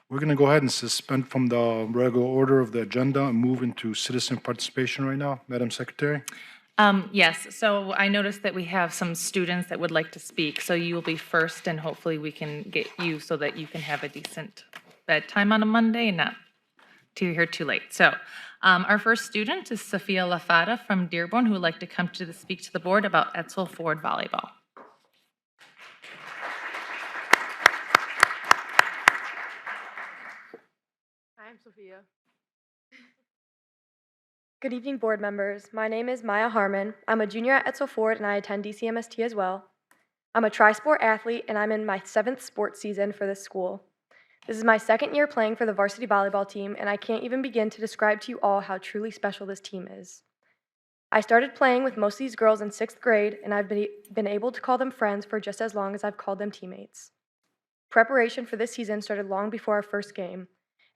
We're going to go ahead and suspend from the regular order of the agenda and move into citizen participation right now. Madam Secretary? Yes, so I noticed that we have some students that would like to speak, so you will be first, and hopefully we can get you so that you can have a decent bedtime on a Monday and not to here too late. So our first student is Sophia Lafada from Dearborn, who would like to come to speak to the board about Etzel Ford Volleyball. I'm Sophia. Good evening, board members. My name is Maya Harmon. I'm a junior at Etzel Ford and I attend DCMST as well. I'm a tri-sport athlete and I'm in my 7th sports season for this school. This is my 2nd year playing for the varsity volleyball team and I can't even begin to describe to you all how truly special this team is. I started playing with most of these girls in 6th grade and I've been able to call them friends for just as long as I've called them teammates. Preparation for this season started long before our first game.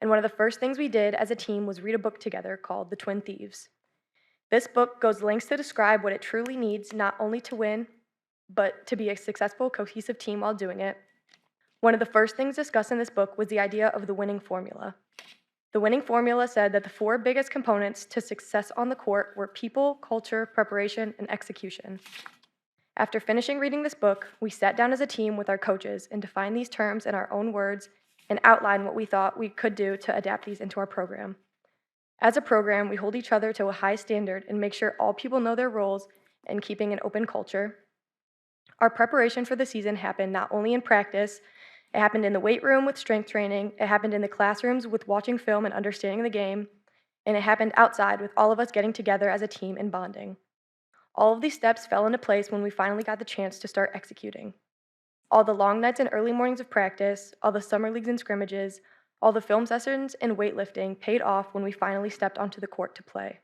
And one of the first things we did as a team was read a book together called The Twin Thieves. This book goes lengths to describe what it truly needs not only to win, but to be a successful, cohesive team while doing it. One of the first things discussed in this book was the idea of the winning formula. The winning formula said that the 4 biggest components to success on the court were people, culture, preparation, and execution. After finishing reading this book, we sat down as a team with our coaches and defined these terms in our own words and outline what we thought we could do to adapt these into our program. As a program, we hold each other to a high standard and make sure all people know their roles in keeping an open culture. Our preparation for the season happened not only in practice, it happened in the weight room with strength training, it happened in the classrooms with watching film and understanding the game, and it happened outside with all of us getting together as a team and bonding. All of these steps fell into place when we finally got the chance to start executing. All the long nights and early mornings of practice, all the summer leagues and scrimmages, all the film sessions and weightlifting paid off when we finally stepped onto the court to play.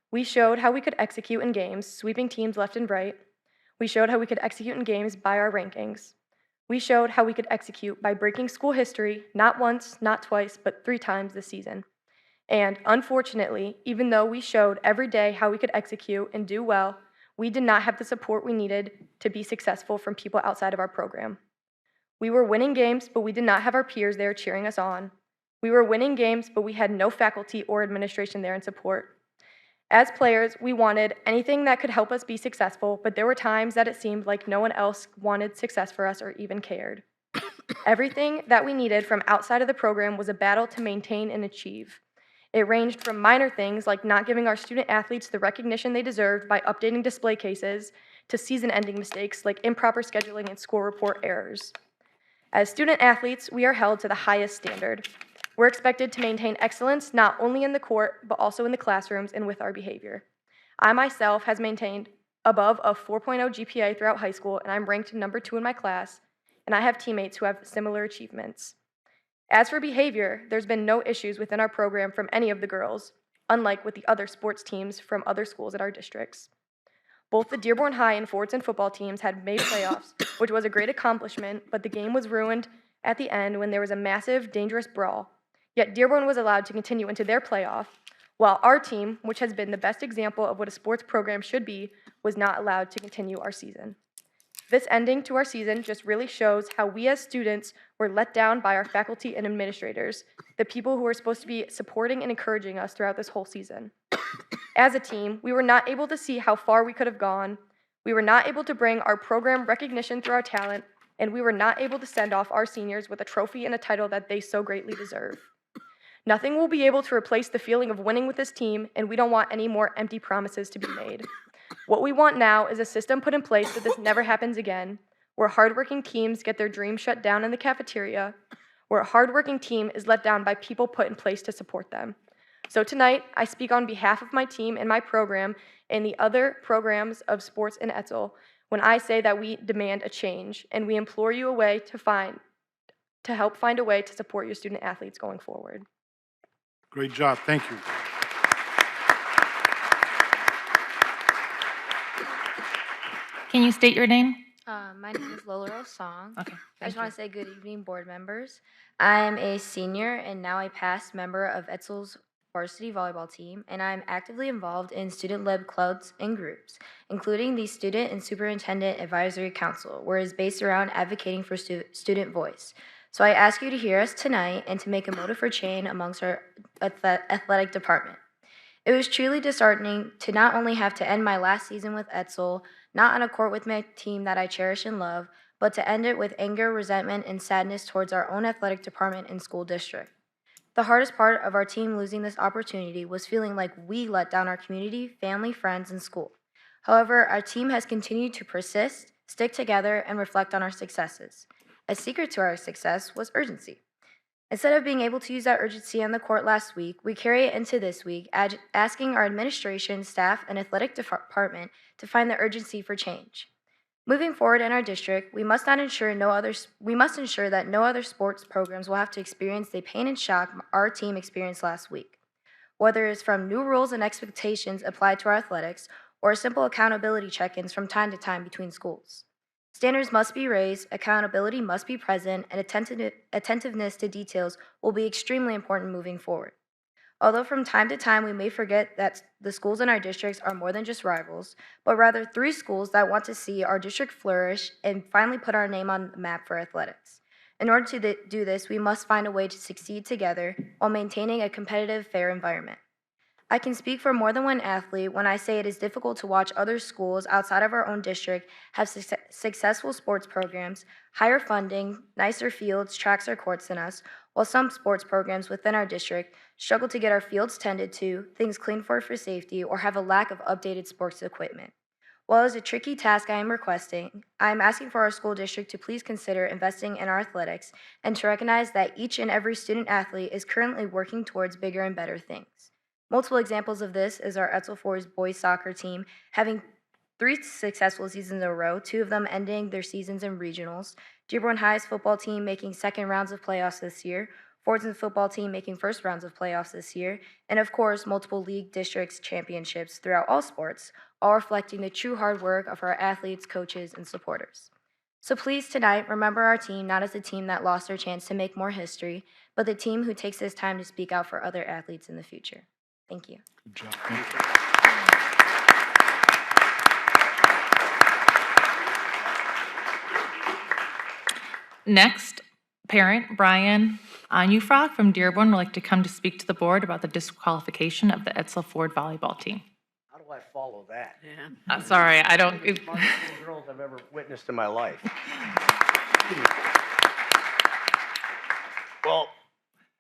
We showed how we could execute in games, sweeping teams left and right. We showed how we could execute in games by our rankings. We showed how we could execute by breaking school history, not once, not twice, but 3 times this season. And unfortunately, even though we showed every day how we could execute and do well, we did not have the support we needed to be successful from people outside of our program. We were winning games, but we did not have our peers there cheering us on. We were winning games, but we had no faculty or administration there in support. As players, we wanted anything that could help us be successful, but there were times that it seemed like no one else wanted success for us or even cared. Everything that we needed from outside of the program was a battle to maintain and achieve. It ranged from minor things like not giving our student athletes the recognition they deserved by updating display cases to season-ending mistakes like improper scheduling and score report errors. As student athletes, we are held to the highest standard. We're expected to maintain excellence not only in the court, but also in the classrooms and with our behavior. I myself has maintained above a 4.0 GPA throughout high school, and I'm ranked number 2 in my class, and I have teammates who have similar achievements. As for behavior, there's been no issues within our program from any of the girls, unlike with the other sports teams from other schools at our districts. Both the Dearborn High and Fordson football teams had made playoffs, which was a great accomplishment, but the game was ruined at the end when there was a massive, dangerous brawl. Yet Dearborn was allowed to continue into their playoff, while our team, which has been the best example of what a sports program should be, was not allowed to continue our season. This ending to our season just really shows how we as students were let down by our faculty and administrators, the people who were supposed to be supporting and encouraging us throughout this whole season. As a team, we were not able to see how far we could have gone, we were not able to bring our program recognition through our talent, and we were not able to send off our seniors with a trophy and a title that they so greatly deserve. Nothing will be able to replace the feeling of winning with this team, and we don't want any more empty promises to be made. What we want now is a system put in place so this never happens again, where hardworking teams get their dreams shut down in the cafeteria, where a hardworking team is let down by people put in place to support them. So tonight, I speak on behalf of my team and my program and the other programs of sports in Etzel when I say that we demand a change and we implore you to help find a way to support your student athletes going forward. Great job. Thank you. Can you state your name? My name is Lola Rose Song. Okay. I just want to say good evening, board members. I'm a senior and now a past member of Etzel's varsity volleyball team, and I'm actively involved in student-led clubs and groups, including the Student and Superintendent Advisory Council, where it's based around advocating for student voice. So I ask you to hear us tonight and to make a motive for change amongst our athletic department. It was truly disheartening to not only have to end my last season with Etzel, not on a court with my team that I cherish and love, but to end it with anger, resentment, and sadness towards our own athletic department and school district. The hardest part of our team losing this opportunity was feeling like we let down our community, family, friends, and school. However, our team has continued to persist, stick together, and reflect on our successes. A secret to our success was urgency. Instead of being able to use that urgency on the court last week, we carry it into this week, asking our administration, staff, and athletic department to find the urgency for change. Moving forward in our district, we must ensure that no other sports programs will have to experience the pain and shock our team experienced last week. Whether it's from new rules and expectations applied to our athletics or simple accountability check-ins from time to time between schools. Standards must be raised, accountability must be present, and attentiveness to details will be extremely important moving forward. Although from time to time we may forget that the schools in our districts are more than just rivals, but rather 3 schools that want to see our district flourish and finally put our name on the map for athletics. In order to do this, we must find a way to succeed together while maintaining a competitive, fair environment. I can speak for more than one athlete when I say it is difficult to watch other schools outside of our own district have successful sports programs, higher funding, nicer fields, tracks, or courts than us, while some sports programs within our district struggle to get our fields tended to, things cleaned for safety, or have a lack of updated sports equipment. While it is a tricky task I am asking for our school district to please consider investing in our athletics and to recognize that each and every student athlete is currently working towards bigger and better things. Multiple examples of this is our Etzel Forest boys soccer team having 3 successful seasons in a row, 2 of them ending their seasons in regionals, Dearborn High's football team making second rounds of playoffs this year, Fordson's football team making first rounds of playoffs this year, and of course, multiple league districts championships throughout all sports, all reflecting the true hard work of our athletes, coaches, and supporters. So please tonight, remember our team not as a team that lost their chance to make more history, but the team who takes this time to speak out for other athletes in the future. Thank you. Good job. Thank you. Next, parent Brian Onufrog from Dearborn would like to come to speak to the board about the disqualification of the Etzel Ford volleyball team. How do I follow that? Sorry, I don't. One of the smartest little girls I've ever witnessed in my life. Well,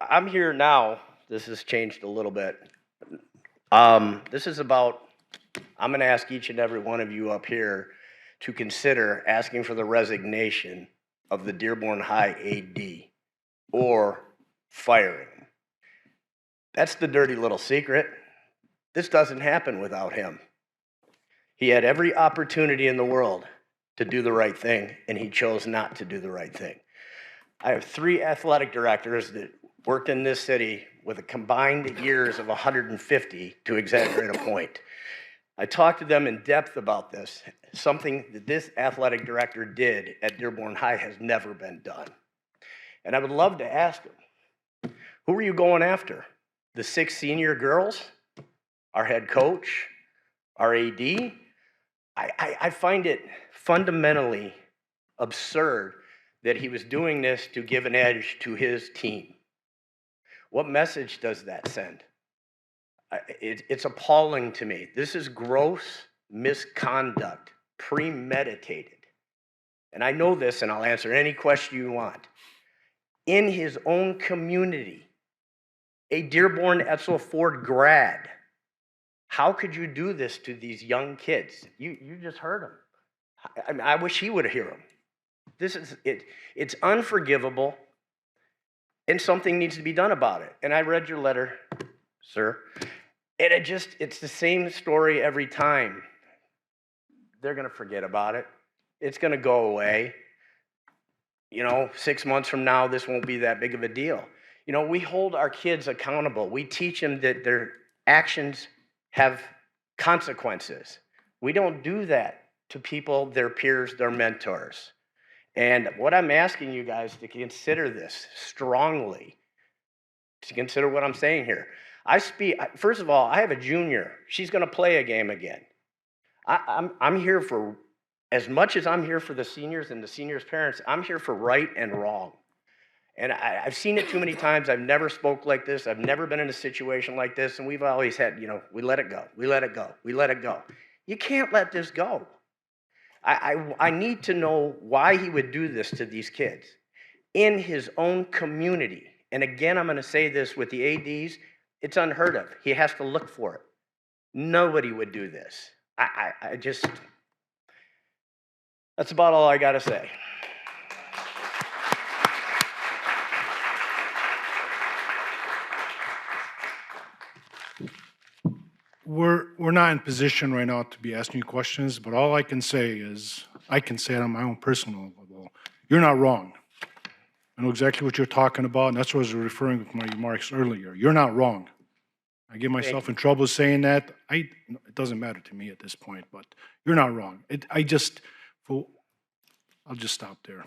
I'm here now. This has changed a little bit. This is about, I'm going to ask each and every one of you up here to consider asking for the resignation of the Dearborn High AD or firing him. That's the dirty little secret. This doesn't happen without him. He had every opportunity in the world to do the right thing, and he chose not to do the right thing. I have 3 athletic directors that worked in this city with a combined years of 150 to exaggerate a point. I talked to them in depth about this. Something that this athletic director did at Dearborn High has never been done. And I would love to ask him, who are you going after? The 6 senior girls? Our head coach? Our AD? I find it fundamentally absurd that he was doing this to give an edge to his team. What message does that send? It's appalling to me. This is gross misconduct, premeditated. And I know this, and I'll answer any question you want. In his own community, a Dearborn Etzel Ford grad, how could you do this to these young kids? You just heard him. I mean, I wish he would hear him. This is it. It's unforgivable, and something needs to be done about it. And I read your letter, sir, and it's the same story every time. They're going to forget about it. It's going to go away. 6 months from now, this won't be that big of a deal. We hold our kids accountable. We teach them that their actions have consequences. We don't do that to people, their peers, their mentors. And what I'm asking you guys to consider this strongly, to consider what I'm saying here. First of all, I have a junior. She's going to play a game again. I'm here for, as much as I'm here for the seniors and the seniors' parents, I'm here for right and wrong. And I've seen it too many times. I've never spoke like this. I've never been in a situation like this. And we've always had, we let it go. We let it go. We let it go. You can't let this go. I need to know why he would do this to these kids in his own community. And again, I'm going to say this with the ADs, it's unheard of. He has to look for it. Nobody would do this. I just, that's about all I got to say. We're not in position right now to be asking you questions, but all I can say is, I can say it on my own personal level. You're not wrong. I know exactly what you're talking about, and that's what I was referring with my remarks earlier. You're not wrong. I get myself in trouble saying that. It doesn't matter to me at this point, but you're not wrong. I'll just stop there.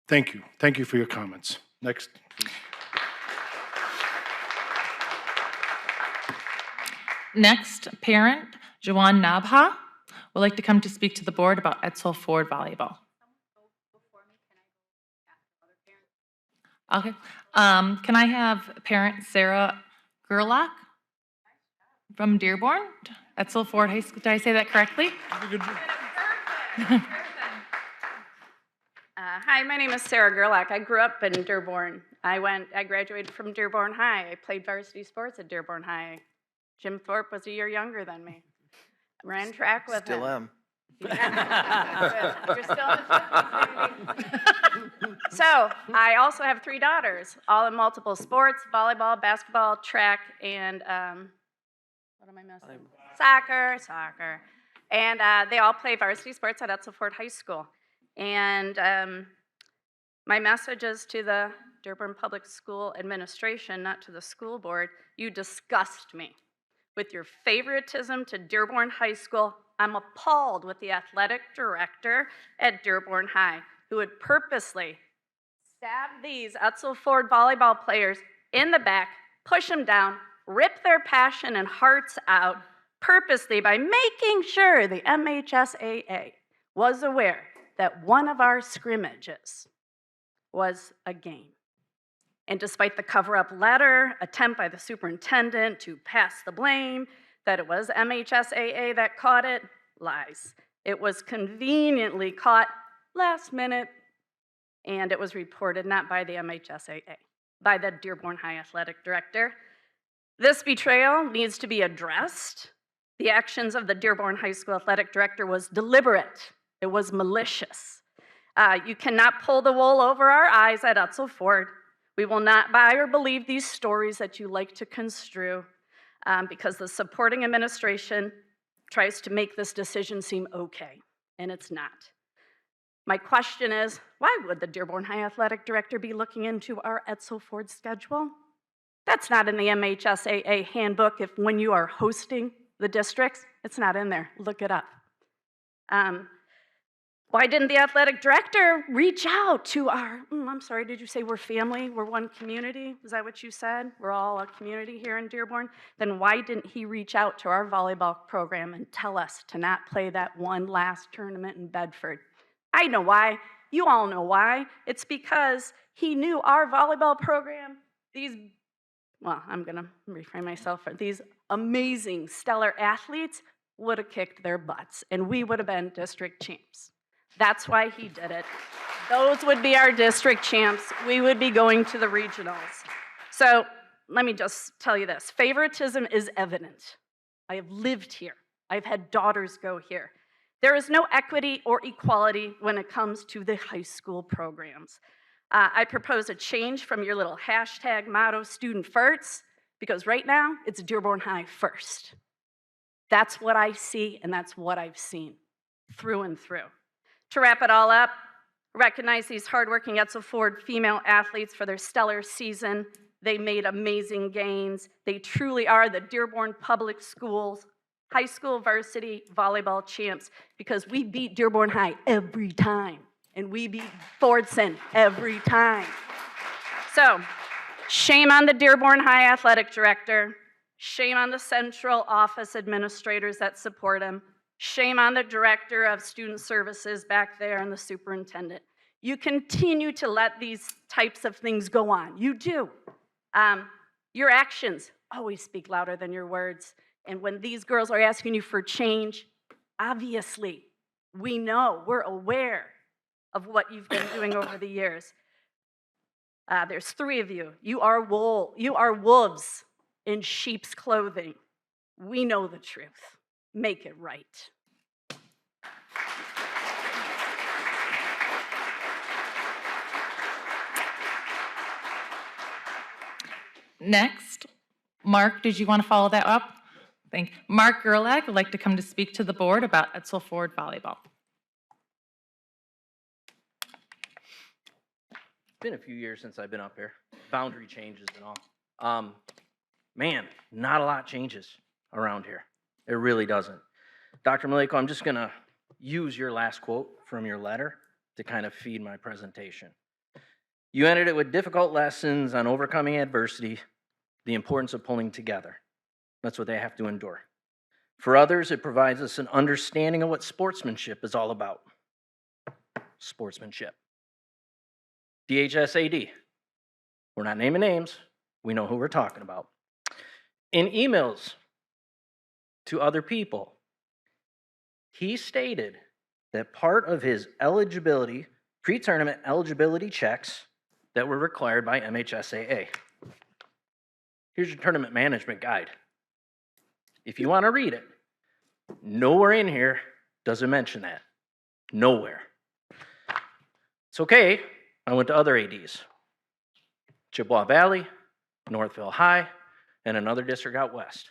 Thank you. Thank you for your comments. Next. Next, parent Jawan Nabha would like to come to speak to the board about Edsel Ford volleyball. Okay. Can I have parent Sarah Gerlach from Dearborn, Edsel Ford High School? Did I say that correctly? Hi, my name is Sarah Gerlach. I grew up in Dearborn. I graduated from Dearborn High. I played varsity sports at Dearborn High. Jim Thorpe was a year younger than me. I ran track with him. Still am. Yeah. You're still in the fifties. So I also have 3 daughters, all in multiple sports: volleyball, basketball, track, and what am I missing? Soccer. And they all play varsity sports at Edsel Ford High School. And my message is to the Dearborn Public School Administration, not to the school board. You disgust me with your favoritism to Dearborn High School. I'm appalled with the athletic director at Dearborn High, who would purposely stab these Edsel Ford volleyball players in the back, push them down, rip their passion and hearts out, purposely by making sure the MHSAA was aware that one of our scrimmages was a game. And despite the cover-up letter, attempt by the superintendent to pass the blame, that it was MHSAA that caught it, lies. It was conveniently caught last minute, and it was reported not by the MHSAA, by the Dearborn High Athletic Director. This betrayal needs to be addressed. The actions of the Dearborn High School Athletic Director was deliberate. It was malicious. You cannot pull the wool over our eyes at Edsel Ford. We will not buy or believe these stories that you like to construe because the supporting administration tries to make this decision seem okay, and it's not. My question is, why would the Dearborn High Athletic Director be looking into our Edsel Ford schedule? That's not in the MHSAA handbook. If when you are hosting the districts, it's not in there. Look it up. Why didn't the athletic director reach out to our, I'm sorry, did you say we're family? We're one community? Is that what you said? We're all a community here in Dearborn? Then why didn't he reach out to our volleyball program and tell us to not play that one last tournament in Bedford? I know why. You all know why. It's because he knew our volleyball program, I'm going to reframe myself, these amazing, stellar athletes would have kicked their butts, and we would have been district champs. That's why he did it. Those would be our district champs. We would be going to the regionals. So let me just tell you this. Favoritism is evident. I have lived here. I've had daughters go here. There is no equity or equality when it comes to the high school programs. I propose a change from your little hashtag motto, student first, because right now it's Dearborn High first. That's what I see, and that's what I've seen through and through. To wrap it all up, recognize these hardworking Edsel Ford female athletes for their stellar season. They made amazing gains. They truly are the Dearborn Public Schools high school varsity volleyball champs because we beat Dearborn High every time, and we beat Fordson every time. So, shame on the Dearborn High athletic director. Shame on the central office administrators that support him. Shame on the director of student services back there and the superintendent. You continue to let these types of things go on. You do. Your actions always speak louder than your words. And when these girls are asking you for change, obviously, we know, we're aware of what you've been doing over the years. There's 3 of you. You are wolves in sheep's clothing. We know the truth. Make it right. Next, Mark, did you want to follow that up? Thank you. Mark Gerlach would like to come to speak to the board about Etzel Ford volleyball. It's been a few years since I've been up here. Boundary changes and all. Man, not a lot changes around here. It really doesn't. Dr. Maleko, I'm just gonna use your last quote from your letter to kind of feed my presentation. You ended it with difficult lessons on overcoming adversity, the importance of pulling together. That's what they have to endure. For others, it provides us an understanding of what sportsmanship is all about. Sportsmanship. DHSAD. We're not naming names. We know who we're talking about. In emails to other people, he stated that part of his eligibility, pre-tournament eligibility checks that were required by MHSAA. Here's your tournament management guide. If you want to read it, nowhere in here does it mention that. Nowhere. It's okay. I went to other ADs. Chippewa Valley, Northville High, and another district out west.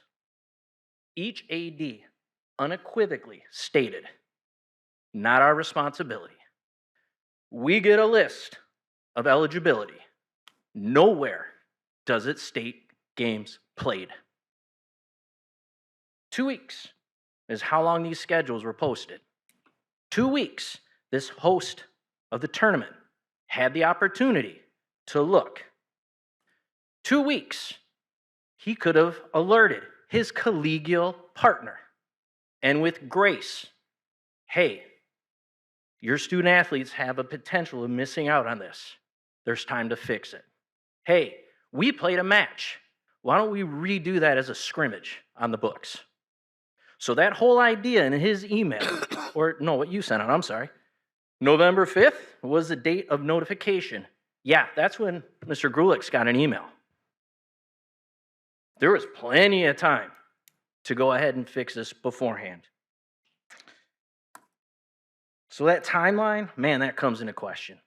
Each AD unequivocally stated, not our responsibility. We get a list of eligibility. Nowhere does it state games played. 2 weeks is how long these schedules were posted. 2 weeks, this host of the tournament had the opportunity to look. 2 weeks, he could have alerted his collegial partner, and with grace, hey, your student athletes have a potential of missing out on this. There's time to fix it. Hey, we played a match. Why don't we redo that as a scrimmage on the books? So that whole idea in his email, or no, what you sent out, I'm sorry, November 5th was the date of notification. Yeah, that's when Mr. Grulick's got an email. There was plenty of time to go ahead and fix this beforehand. So that timeline, man, that comes into question.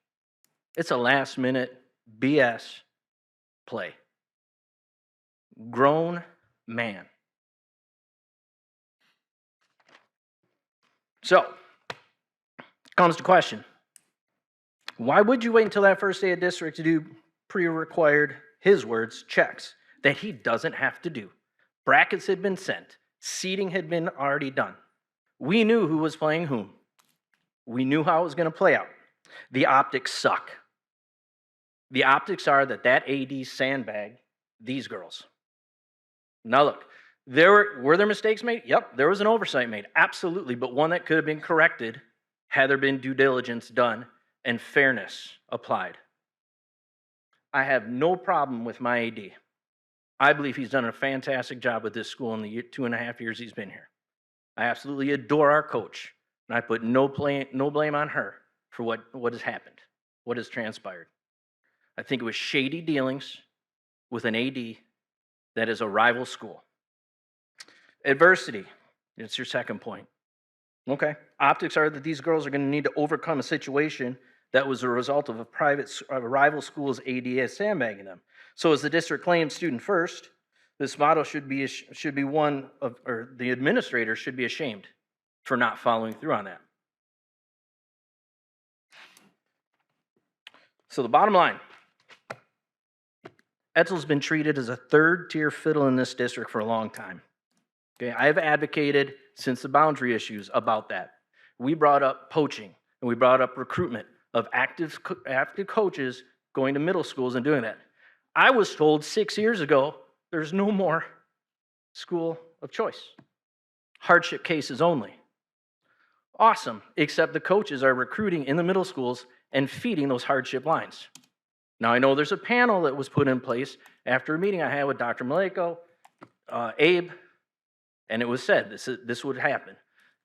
It's a last minute BS play. Grown man. So, comes to question. Why would you wait until that first day of district to do pre-required, his words, checks that he doesn't have to do? Brackets had been sent. Seating had been already done. We knew who was playing whom. We knew how it was going to play out. The optics suck. The optics are that AD sandbagged these girls. Now look, were there mistakes made? Yep, there was an oversight made, absolutely, but one that could have been corrected had there been due diligence done and fairness applied. I have no problem with my AD. I believe he's done a fantastic job with this school in the 2.5 years he's been here. I absolutely adore our coach, and I put no blame on her for what has happened, what has transpired. I think it was shady dealings with an AD that is a rival school. Adversity, it's your second point. Okay, optics are that these girls are going to need to overcome a situation that was a result of a rival school's AD sandbagging them. So as the district claims student first, this motto should be one of, or the administrator should be ashamed for not following through on that. So the bottom line, Etzel's been treated as a third-tier fiddle in this district for a long time. Okay, I have advocated since the boundary issues about that. We brought up poaching, and we brought up recruitment of active coaches going to middle schools and doing that. I was told 6 years ago, there's no more school of choice. Hardship cases only. Awesome, except the coaches are recruiting in the middle schools and feeding those hardship lines. Now, I know there's a panel that was put in place after a meeting I had with Dr. Maleko, Abe, and it was said this would happen.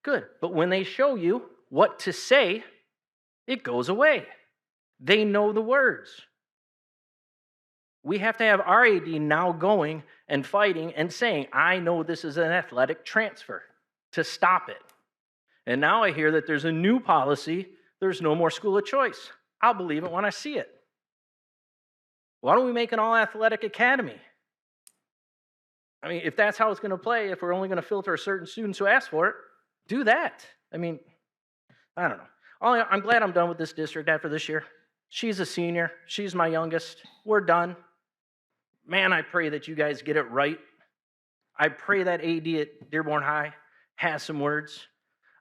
Good, but when they show you what to say, it goes away. They know the words. We have to have our AD now going and fighting and saying, I know this is an athletic transfer, to stop it. And now I hear that there's a new policy, there's no more school of choice. I'll believe it when I see it. Why don't we make an all-athletic academy? I mean, if that's how it's going to play, if we're only going to filter certain students who ask for it, do that. I mean, I don't know. I'm glad I'm done with this district after this year. She's a senior. She's my youngest. We're done. Man, I pray that you guys get it right. I pray that AD at Dearborn High has some words.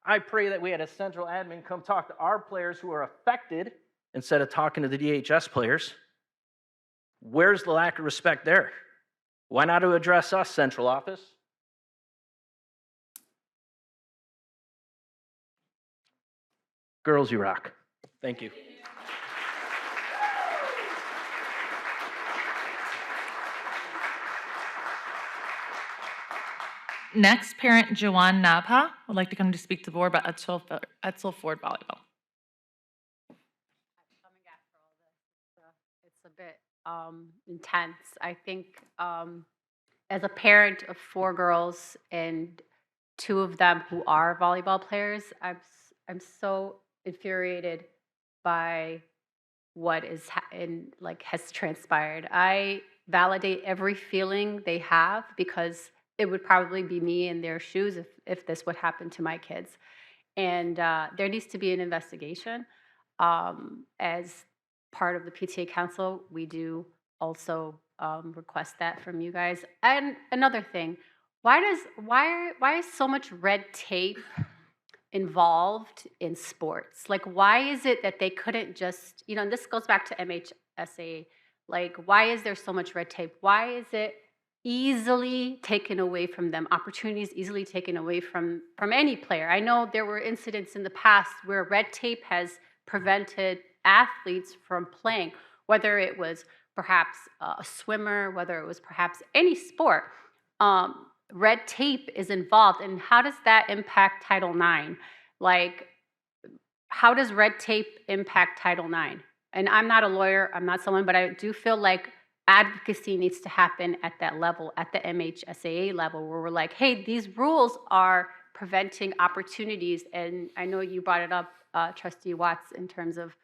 I pray that we had a central admin come talk to our players who are affected instead of talking to the DHS players. Where's the lack of respect there? Why not address us, central office? Girls, you rock. Thank you. Next, parent Joanne Nabha would like to come to speak to the board about Etzel Ford volleyball. Coming after all this, it's a bit intense. I think as a parent of 4 girls and 2 of them who are volleyball players, I'm so infuriated by what is has transpired. I validate every feeling they have because it would probably be me in their shoes if this would happen to my kids. And there needs to be an investigation. As part of the PTA Council, we do also request that from you guys. And another thing, why is so much red tape involved in sports? Like, why is it that they couldn't just, and this goes back to MHSA, like, why is there so much red tape? Why is it easily taken away from them, opportunities easily taken away from any player? I know there were incidents in the past where red tape has prevented athletes from playing, whether it was perhaps a swimmer, whether it was perhaps any sport. Red tape is involved, and how does that impact Title IX? Like, how does red tape impact Title IX? And I'm not a lawyer, I'm not someone, but I do feel like advocacy needs to happen at that level, at the MHSAA level, where we're like, hey, these rules are preventing opportunities. And I know you brought it up, Trustee Watts, in terms of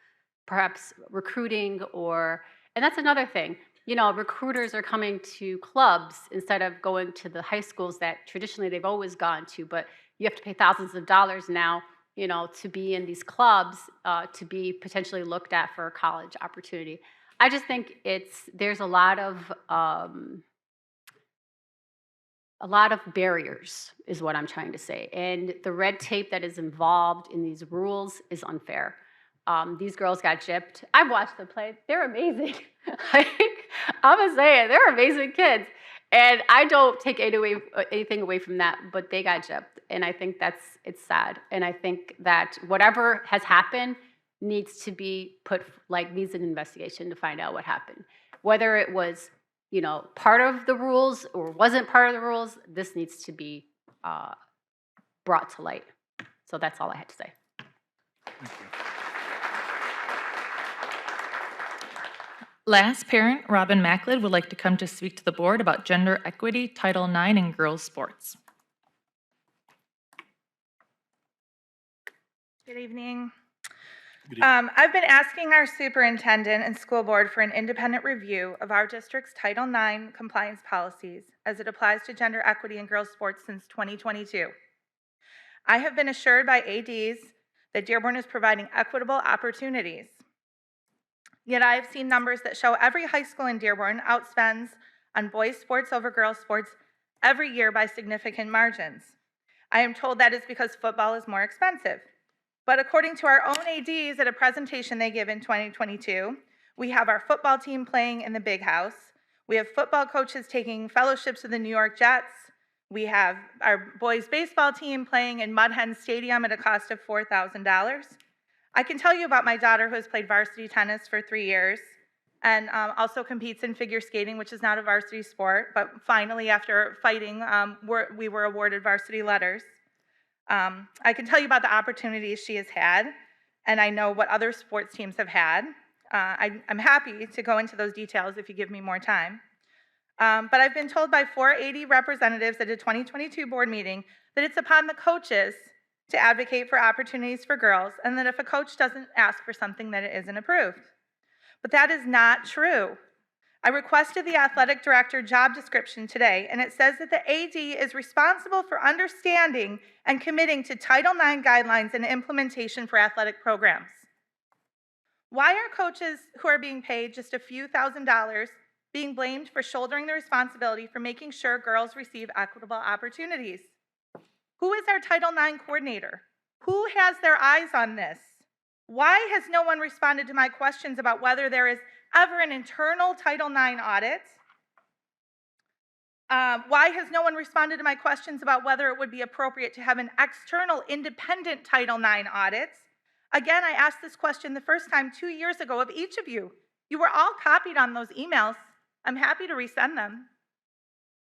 perhaps recruiting and that's another thing. Recruiters are coming to clubs instead of going to the high schools that traditionally they've always gone to, but you have to pay thousands of dollars now, to be in these clubs, to be potentially looked at for a college opportunity. I just think there's a lot of barriers is what I'm trying to say. And the red tape that is involved in these rules is unfair. These girls got gypped. I've watched them play. They're amazing. I'm gonna say it. They're amazing kids. And I don't take anything away from that, but they got gypped. And I think it's sad. And I think that whatever has happened needs to be needs an investigation to find out what happened. Whether it was, part of the rules or wasn't part of the rules, this needs to be brought to light. So that's all I had to say. Thank you. Last parent, Robin Macklid, would like to come to speak to the board about gender equity, Title IX, and girls' sports. Good evening. I've been asking our superintendent and school board for an independent review of our district's Title IX compliance policies as it applies to gender equity in girls' sports since 2022. I have been assured by ADs that Dearborn is providing equitable opportunities. Yet I have seen numbers that show every high school in Dearborn outspends on boys' sports over girls' sports every year by significant margins. I am told that is because football is more expensive. But according to our own ADs at a presentation they give in 2022, we have our football team playing in the Big House. We have football coaches taking fellowships with the New York Jets. We have our boys baseball team playing in Mud Hen Stadium at a cost of $4,000. I can tell you about my daughter who has played varsity tennis for 3 years and also competes in figure skating, which is not a varsity sport, but finally, after fighting, we were awarded varsity letters. I can tell you about the opportunities she has had, and I know what other sports teams have had. I'm happy to go into those details if you give me more time. But I've been told by 480 representatives at a 2022 board meeting that it's upon the coaches to advocate for opportunities for girls, and that if a coach doesn't ask for something, that it isn't approved. But that is not true. I requested the athletic director job description today, and it says that the AD is responsible for understanding and committing to Title IX guidelines and implementation for athletic programs. Why are coaches who are being paid just a few $1,000s being blamed for shouldering the responsibility for making sure girls receive equitable opportunities? Who is our Title IX coordinator? Who has their eyes on this? Why has no one responded to my questions about whether there is ever an internal Title IX audit? Why has no one responded to my questions about whether it would be appropriate to have an external independent Title IX audit? Again, I asked this question the first time 2 years ago of each of you. You were all copied on those emails. I'm happy to resend them.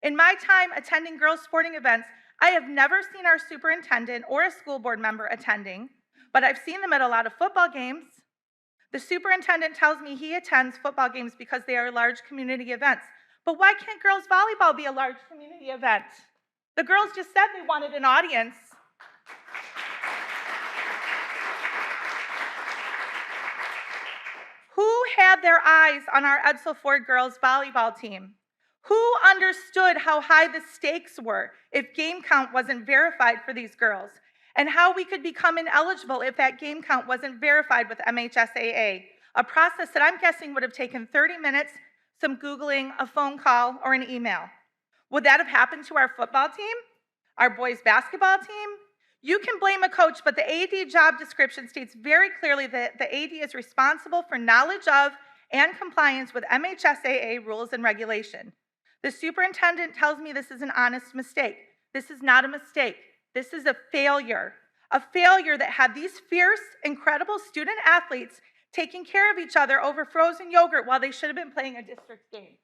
In my time attending girls' sporting events, I have never seen our superintendent or a school board member attending, but I've seen them at a lot of football games. The superintendent tells me he attends football games because they are large community events. But why can't girls volleyball be a large community event? The girls just said they wanted an audience. Who had their eyes on our Edsel Ford girls volleyball team? Who understood how high the stakes were if game count wasn't verified for these girls, and how we could become ineligible if that game count wasn't verified with MHSAA, a process that I'm guessing would have taken 30 minutes, some Googling, a phone call, or an email? Would that have happened to our football team? Our boys basketball team? You can blame a coach, but the AD job description states very clearly that the AD is responsible for knowledge of and compliance with MHSAA rules and regulation. The superintendent tells me this is an honest mistake. This is not a mistake. This is a failure that had these fierce, incredible student athletes taking care of each other over frozen yogurt while they should have been playing a district game.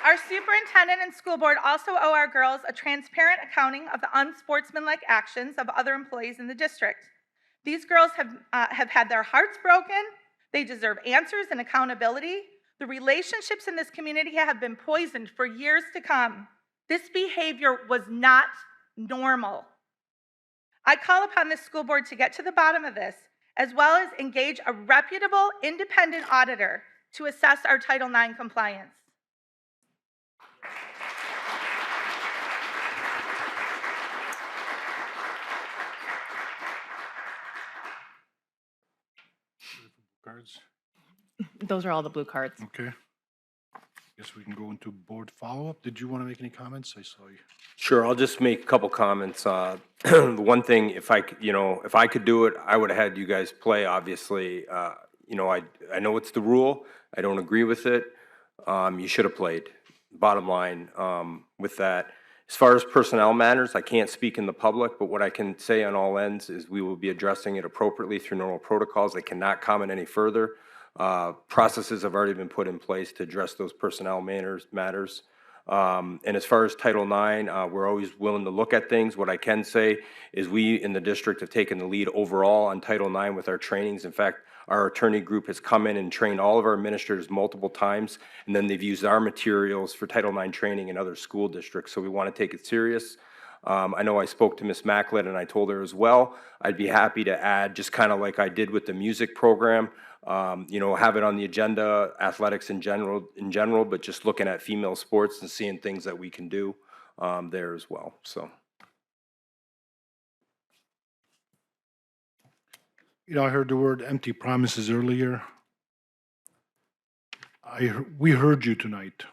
Our superintendent and school board also owe our girls a transparent accounting of the unsportsmanlike actions of other employees in the district. These girls have had their hearts broken. They deserve answers and accountability. The relationships in this community have been poisoned for years to come. This behavior was not normal. I call upon this school board to get to the bottom of this, as well as engage a reputable, independent auditor to assess our Title IX compliance. Cards? Those are all the blue cards. Okay. Guess we can go into board follow-up. Did you want to make any comments? I saw you. Sure, I'll just make a couple comments. The one thing, if I could do it, I would have had you guys play, obviously. I know it's the rule. I don't agree with it. You should have played, bottom line, with that. As far as personnel matters, I can't speak in the public, but what I can say on all ends is we will be addressing it appropriately through normal protocols. I cannot comment any further. Processes have already been put in place to address those personnel matters. And as far as Title IX, we're always willing to look at things. What I can say is we in the district have taken the lead overall on Title IX with our trainings. In fact, our attorney group has come in and trained all of our administrators multiple times, and then they've used our materials for Title IX training in other school districts. So we want to take it serious. I know I spoke to Ms. Macklett and I told her as well, I'd be happy to add, just kind of like I did with the music program, have it on the agenda, athletics in general, but just looking at female sports and seeing things that we can do there as well. So. I heard the word empty promises earlier. We heard you tonight.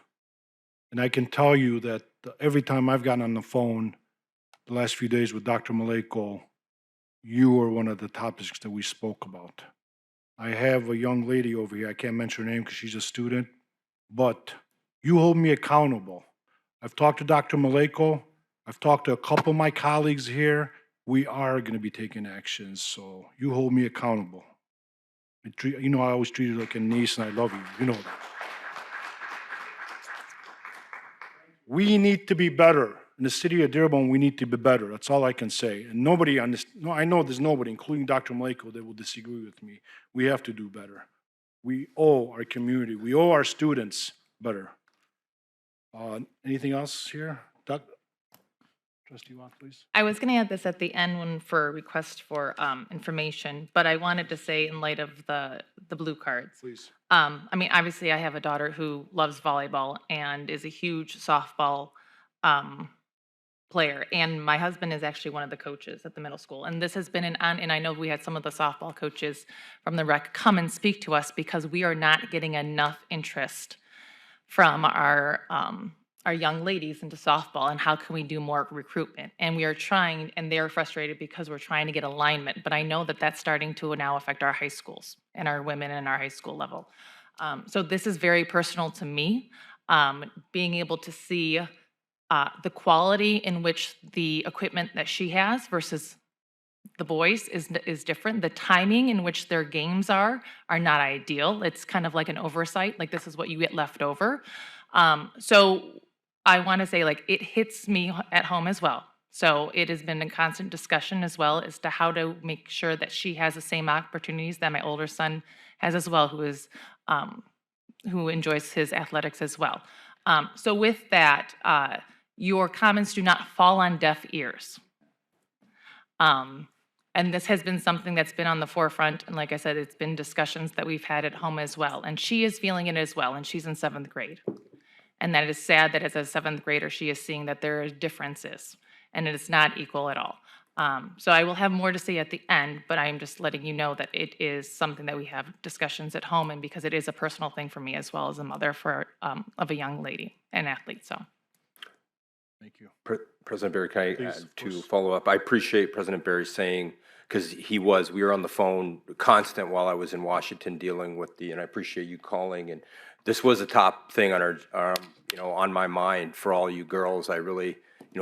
And I can tell you that every time I've gotten on the phone the last few days with Dr. Maleko, you were one of the topics that we spoke about. I have a young lady over here, I can't mention her name because she's a student, but you hold me accountable. I've talked to Dr. Maleko, I've talked to a couple of my colleagues here, we are going to be taking actions, so you hold me accountable. You know, I always treat you like a niece, and I love you. You know that. We need to be better. In the city of Dearborn, we need to be better. That's all I can say. And nobody on this, no, I know there's nobody, including Dr. Maleko, that will disagree with me. We have to do better. We owe our community, we owe our students better. Anything else here? Trustee Watt, please. I was going to add this at the end when for a request for information, but I wanted to say in light of the blue cards. Please. I mean, obviously, I have a daughter who loves volleyball and is a huge softball player. And my husband is actually one of the coaches at the middle school. And this has been and I know we had some of the softball coaches from the rec come and speak to us because we are not getting enough interest from our young ladies into softball, and how can we do more recruitment? And we are trying, and they're frustrated because we're trying to get alignment, but I know that that's starting to now affect our high schools and our women in our high school level. So this is very personal to me, being able to see the quality in which the equipment that she has versus the boys is different. The timing in which their games are not ideal. It's kind of like an oversight, like this is what you get left over. So I want to say, like, it hits me at home as well. So it has been a constant discussion as well as to how to make sure that she has the same opportunities that my older son has as well, who enjoys his athletics as well. So with that, your comments do not fall on deaf ears. And this has been something that's been on the forefront. And like I said, it's been discussions that we've had at home as well. And she is feeling it as well. And she's in 7th grade. And that it is sad that as a 7th grader, she is seeing that there are differences and it is not equal at all. So I will have more to say at the end, but I am just letting you know that it is something that we have discussions at home, and because it is a personal thing for me as well as a mother of a young lady, an athlete, so. Thank you. President Barry, can I Please, add of to course. follow up? I appreciate President Barry saying, because we were on the phone constant while I was in Washington dealing with and I appreciate you calling, and this was a top thing on on my mind for all you girls. I really,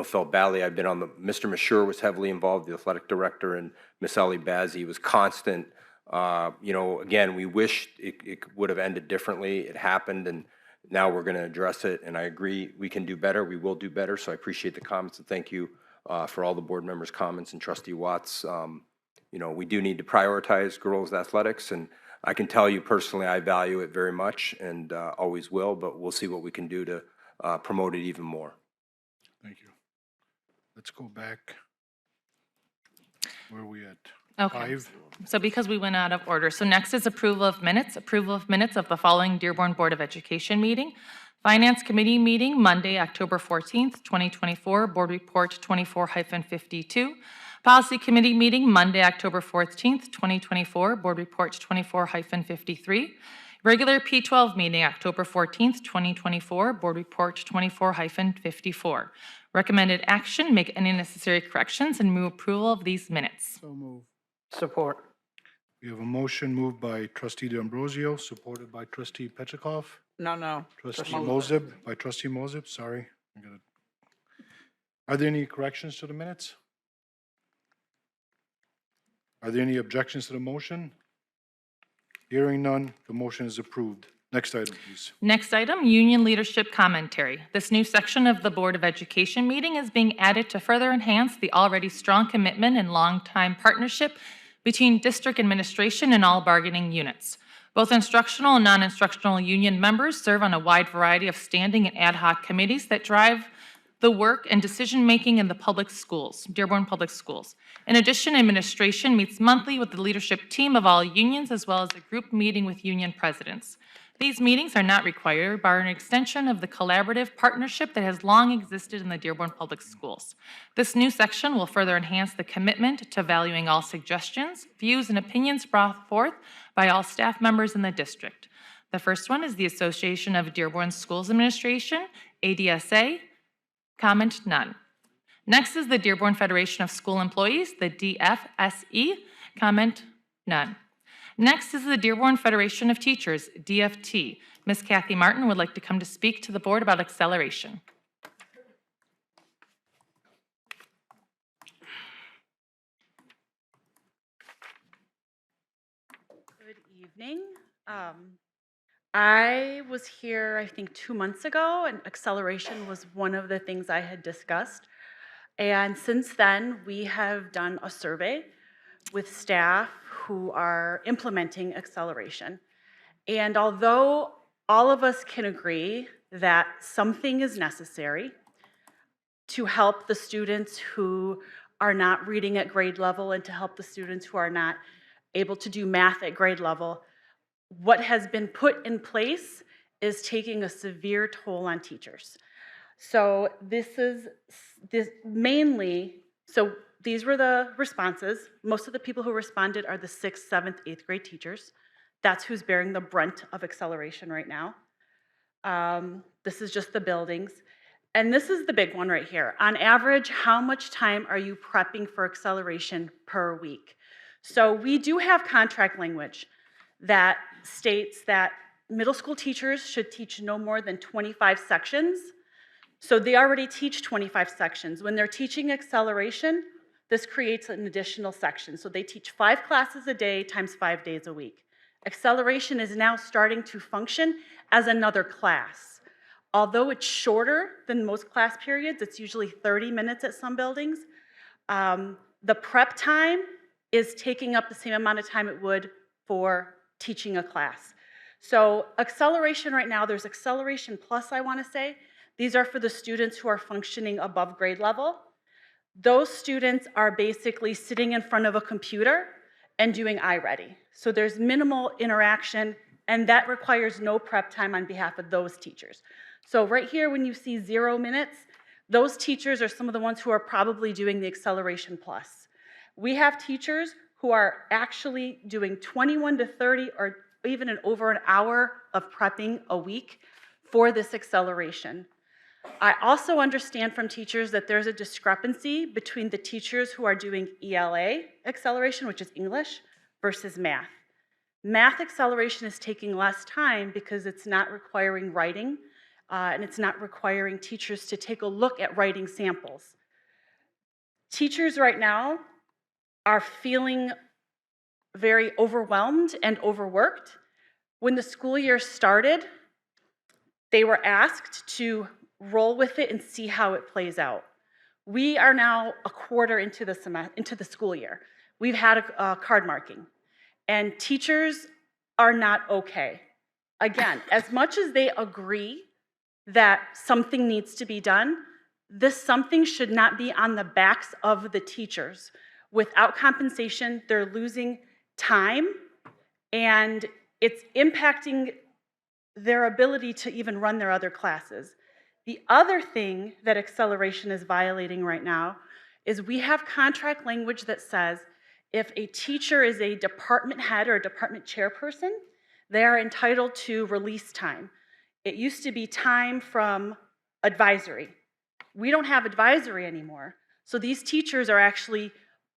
felt badly. I've been on Mr. Mashur was heavily involved, the athletic director, and Miss Ali Bazzi was constant. Again, we wish it would have ended differently. It happened, and now we're going to address it, and I agree we can do better. We will do better, so I appreciate the comments, and thank you for all the board members' comments and Trustee Watts. We do need to prioritize girls' athletics, and I can tell you personally I value it very much and always will, but we'll see what we can do to promote it even more. Thank you. Let's go back. Where are we at? Okay. 5? So because we went out of order, so next is approval of minutes of the following Dearborn Board of Education meeting. Finance Committee meeting, Monday, October 14th, 2024, Board Report 24-52. Policy Committee meeting, Monday, October 14th, 2024, Board Report 24-53. Regular P12 meeting, October 14th, 2024, Board Report 24-54. Recommended action, make any necessary corrections and move approval of these minutes. So move. Support. We have a motion moved by Trustee D'Ambrosio, supported by Trustee Petrikov. No. Trustee Mosib, by Trustee Mosib, sorry. Are there any corrections to the minutes? Are there any objections to the motion? Hearing none, the motion is approved. Next item, please. Next item, union leadership commentary. This new section of the Board of Education meeting is being added to further enhance the already strong commitment and long-time partnership between district administration and all bargaining units. Both instructional and non-instructional union members serve on a wide variety of standing and ad hoc committees that drive the work and decision-making in the public schools, Dearborn Public Schools. In addition, administration meets monthly with the leadership team of all unions, as well as a group meeting with union presidents. These meetings are not required, but are an extension of the collaborative partnership that has long existed in the Dearborn Public Schools. This new section will further enhance the commitment to valuing all suggestions, views, and opinions brought forth by all staff members in the district. The first one is the Association of Dearborn Schools Administration, ADSA. Comment none. Next is the Dearborn Federation of School Employees, the DFSE. Comment none. Next is the Dearborn Federation of Teachers, DFT. Ms. Kathi Martin would like to come to speak to the board about acceleration. evening. I was here, I think, 2 months ago, and acceleration was one of the things I had discussed. And since then, we have done a survey with staff who are implementing acceleration. And although all of us can agree that something is necessary to help the students who are not reading at grade level and to help the students who are not able to do math at grade level, what has been put in place is taking a severe toll on teachers. So these were the responses. Most of the people who responded are the 6th, 7th, 8th grade teachers. That's who's bearing the brunt of acceleration right now. This is just the buildings. And this is the big one right here. On average, how much time are you prepping for acceleration per week? So we do have contract language that states that middle school teachers should teach no more than 25 sections. So they already teach 25 sections. When they're teaching acceleration, this creates an additional section. So they teach 5 classes a day times 5 days a week. Acceleration is now starting to function as another class. Although it's shorter than most class periods, it's usually 30 minutes at some buildings, the prep time is taking up the same amount of time it would for teaching a class. So acceleration right now, there's acceleration plus, I want to say. These are for the students who are functioning above grade level. Those students are basically sitting in front of a computer and doing iReady. So there's minimal interaction, and that requires no prep time on behalf of those teachers. So right here, when you see 0 minutes, those teachers are some of the ones who are probably doing the acceleration plus. We have teachers who are actually doing 21 to 30 or even over an hour of prepping a week for this acceleration. I also understand from teachers that there's a discrepancy between the teachers who are doing ELA acceleration, which is English, versus math. Math acceleration is taking less time because it's not requiring writing, and it's not requiring teachers to take a look at writing samples. Teachers right now are feeling very overwhelmed and overworked. When the school year started, they were asked to roll with it and see how it plays out. We are now a quarter into the school year. We've had a card marking, and teachers are not okay. Again, as much as they agree that something needs to be done, this something should not be on the backs of the teachers. Without compensation, they're losing time, and it's impacting their ability to even run their other classes. The other thing that acceleration is violating right now is we have contract language that says if a teacher is a department head or a department chairperson, they are entitled to release time. It used to be time from advisory. We don't have advisory anymore, so these teachers are actually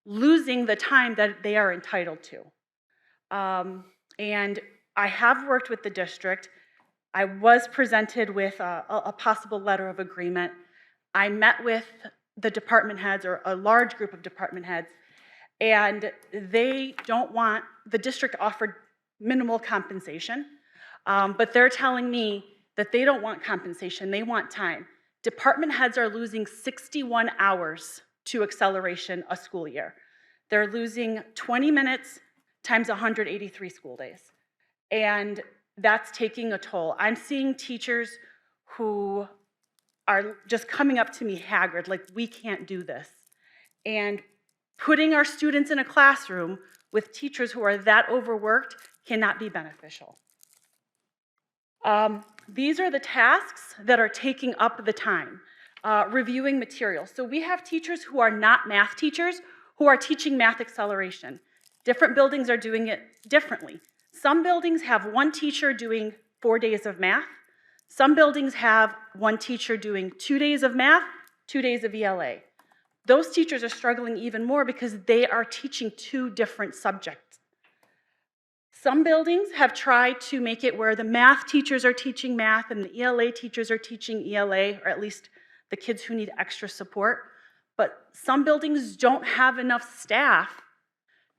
losing the time that they are entitled to. And I have worked with the district. I was presented with a possible letter of agreement. I met with the department heads, or a large group of department heads, and they don't want, the district offered minimal compensation, but they're telling me that they don't want compensation, they want time. Department heads are losing 61 hours to acceleration a school year. They're losing 20 minutes times 183 school days. And that's taking a toll. I'm seeing teachers who are just coming up to me haggard, like, we can't do this. And putting our students in a classroom with teachers who are that overworked cannot be beneficial. These are the tasks that are taking up the time. Reviewing materials. So we have teachers who are not math teachers who are teaching math acceleration. Different buildings are doing it differently. Some buildings have one teacher doing 4 days of math. Some buildings have one teacher doing 2 days of math, 2 days of ELA. Those teachers are struggling even more because they are teaching 2 different subjects. Some buildings have tried to make it where the math teachers are teaching math and the ELA teachers are teaching ELA, or at least the kids who need extra support. But some buildings don't have enough staff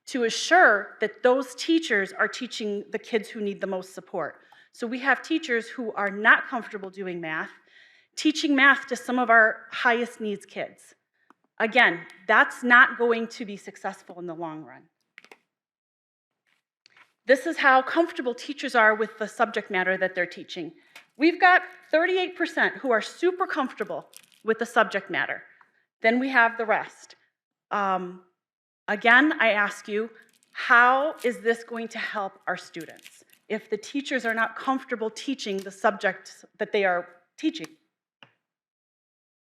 to assure that those teachers are teaching the kids who need the most support. So we have teachers who are not comfortable doing math, teaching math to some of our highest needs kids. Again, that's not going to be successful in the long run. This is how comfortable teachers are with the subject matter that they're teaching. We've got 38% who are super comfortable with the subject matter. Then we have the rest. Again, I ask you, how is this going to help our students if the teachers are not comfortable teaching the subject that they are teaching?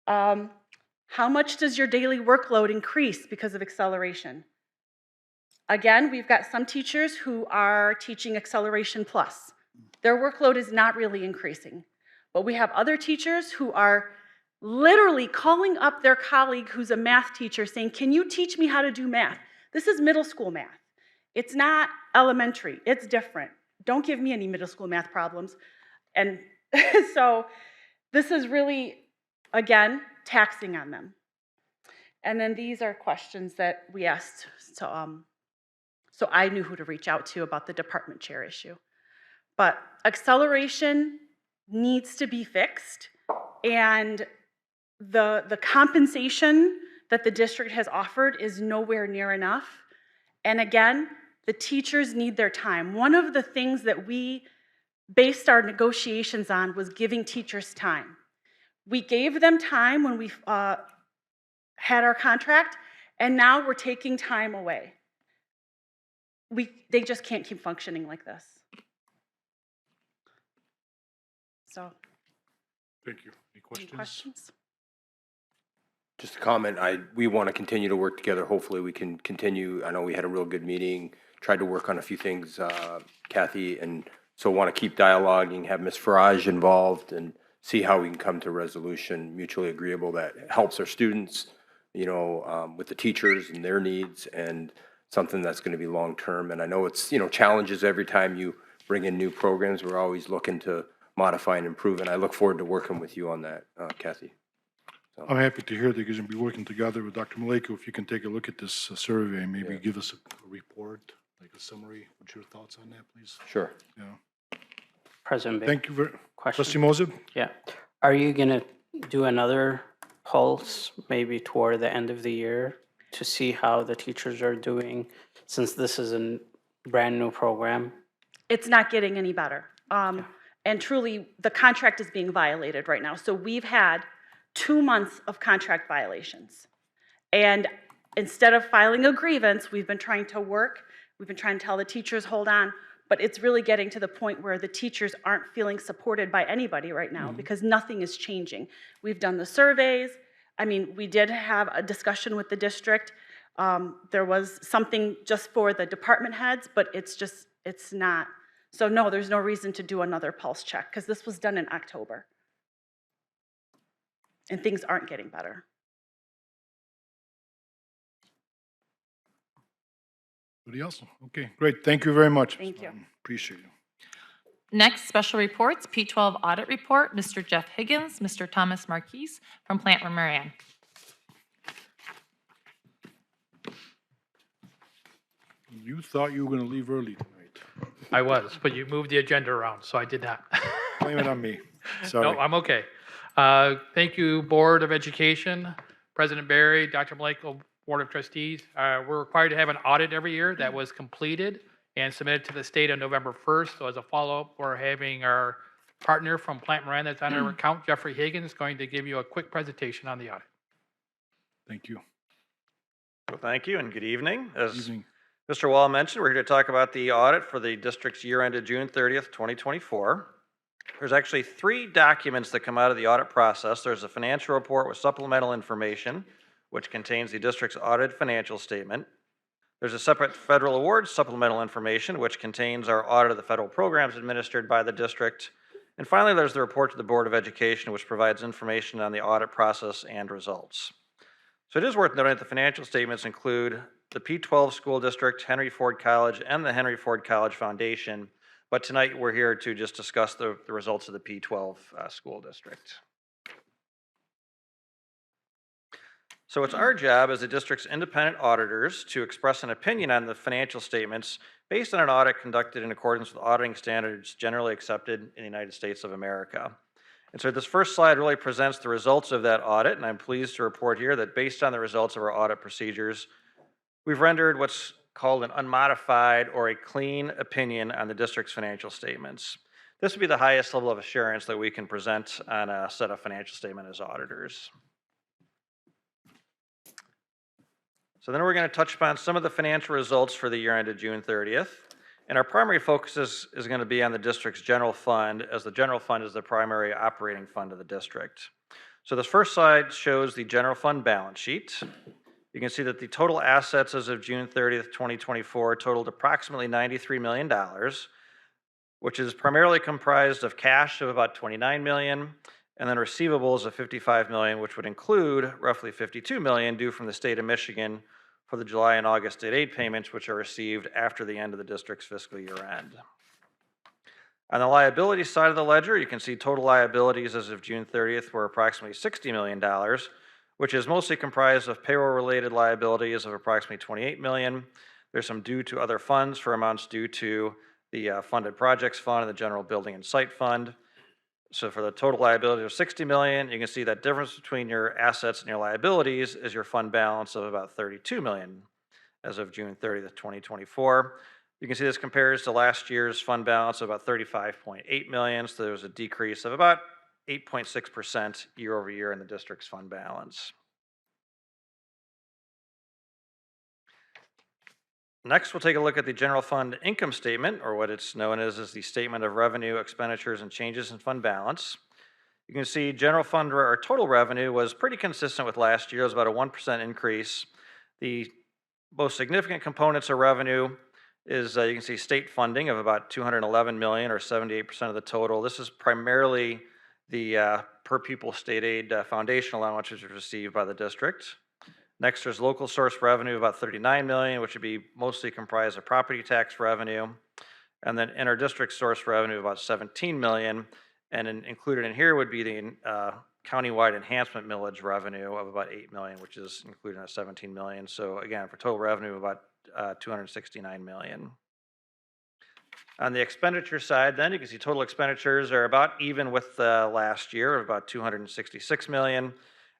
How much does your daily workload increase because of acceleration? Again, we've got some teachers who are teaching Acceleration Plus. Their workload is not really increasing. But we have other teachers who are literally calling up their colleague who's a math teacher saying, can you teach me how to do math? This is middle school math. It's not elementary, it's different. Don't give me any middle school math problems. And so this is really, again, taxing on them. And then these are questions that we asked, so I knew who to reach out to about the department chair issue. But acceleration needs to be fixed, and the compensation that the district has offered is nowhere near enough. And again, the teachers need their time. One of the things that we based our negotiations on was giving teachers time. We gave them time when we had our contract, and now we're taking time away. They just can't keep functioning like this. So. Thank you. Any questions? Just a comment, we want to continue to work together. Hopefully we can continue. I know we had a real good meeting, tried to work on a few things, Kathy, and so want to keep dialoguing, have Ms. Farage involved, and see how we can come to a resolution mutually agreeable that helps our students, you know, with the teachers and their needs, and something that's going to be long-term. And I know it's, you know, challenges every time you bring in new programs. We're always looking to modify and improve, and I look forward to working with you on that, Kathy. So. I'm happy to hear that you're going to be working together with Dr. Maleko. If you can take a look at this survey, maybe give us a report, like a summary. What's your thoughts on that, please? Sure. Yeah. President Baker. Thank you very much. Question. Trustee Moseb? Yeah. Are you going to do another pulse maybe toward the end of the year to see how the teachers are doing, since this is a brand new program? It's not getting any better. And truly, the contract is being violated right now. So we've had 2 months of contract violations. And instead of filing a grievance, we've been trying to work, we've been trying to tell the teachers, hold on, but it's really getting to the point where the teachers aren't feeling supported by anybody right now because nothing is changing. We've done the surveys. I mean, we did have a discussion with the district. There was something just for the department heads, but it's not. So no, there's no reason to do another pulse check because this was done in October. And things aren't getting better. Anybody else? Okay, great. Thank you very much. Thank you. Appreciate you. Next, special reports, P12 audit report, Mr. Jeff Higgins, Mr. Thomas Marquise from Plant Moran. You thought you were going to leave early tonight. I was, but you moved the agenda around, so I did not. Blame it on me. Sorry. No, I'm okay. Thank you, Board of Education, President Barry, Dr. Maleko, Board of Trustees. We're required to have an audit every year that was completed and submitted to the state on November 1st. So as a follow-up, we're having our partner from Plant Moran that's on our account, Jeffrey Higgins, going to give you a quick presentation on the audit. Thank you. Well, thank you and good evening. As Evening. Mr. Wall mentioned, we're here to talk about the audit for the district's year ended June 30th, 2024. There's actually 3 documents that come out of the audit process. There's a financial report with supplemental information, which contains the district's audited financial statement. There's a separate federal awards supplemental information, which contains our audit of the federal programs administered by the district. And finally, there's the report to the Board of Education, which provides information on the audit process and results. So it is worth noting that the financial statements include the P12 school district, Henry Ford College, and the Henry Ford College Foundation. But tonight we're here to just discuss the results of the P12 school district. So it's our job as the district's independent auditors to express an opinion on the financial statements based on an audit conducted in accordance with auditing standards generally accepted in the United States of America. And so this first slide really presents the results of that audit, and I'm pleased to report here that based on the results of our audit procedures, we've rendered what's called an unmodified or a clean opinion on the district's financial statements. This would be the highest level of assurance that we can present on a set of financial statement as auditors. So then we're going to touch upon some of the financial results for the year ended June 30th. And our primary focus is going to be on the district's general fund, as the general fund is the primary operating fund of the district. So this first slide shows the general fund balance sheet. You can see that the total assets as of June 30th, 2024 totaled approximately $93 million, which is primarily comprised of cash of about $29 million, and then receivables of $55 million, which would include roughly $52 million due from the state of Michigan for the July and August state aid payments, which are received after the end of the district's fiscal year end. On the liability side of the ledger, you can see total liabilities as of June 30th were approximately $60 million, which is mostly comprised of payroll-related liabilities of approximately $28 million. There's some due to other funds for amounts due to the funded projects fund and the general building and site fund. So for the total liability of $60 million, you can see that difference between your assets and your liabilities is your fund balance of about $32 million as of June 30th, 2024. You can see this compares to last year's fund balance of about $35.8 million, so there was a decrease of about 8.6% year over year in the district's fund balance. Next, we'll take a look at the general fund income statement, or what it's known as the statement of revenue, expenditures, and changes in fund balance. You can see general fund or total revenue was pretty consistent with last year. It was about a 1% increase. The most significant components of revenue is you can see state funding of about $211 million, or 78% of the total. This is primarily the per pupil state aid foundation allowance which is received by the district. Next, there's local source revenue of about $39 million, which would be mostly comprised of property tax revenue. And then inter-district source revenue of about $17 million. And included in here would be the countywide enhancement millage revenue of about $8 million, which is included in that $17 million. So again, for total revenue of about $269 million. On the expenditure side, then you can see total expenditures are about even with last year of about $266 million.